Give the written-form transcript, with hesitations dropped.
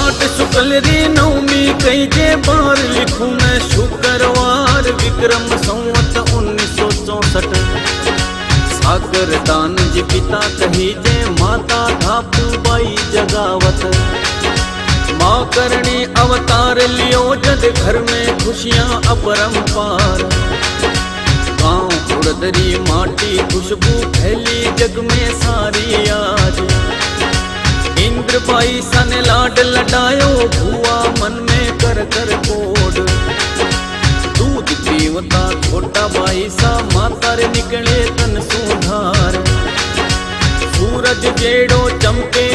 माट शुक्ल री नवमी कई जे बार लिखूं मैं शुक्रवार विक्रम संवत 1964 सागर दान जी पिता कही जे माता धापू बाई जगावत माँ करणी अवतार लियो जद घर में खुशियां अपरंपार गांव उड़दरी माटी खुशबू फैली जग में सारी आज इंद्र बाई सन लाड लडायो भुआ मन में कर कर कोड दूध पीवता छोटा बाई सा माता रे निकले तन सुधार सूरज जेड़ो चमके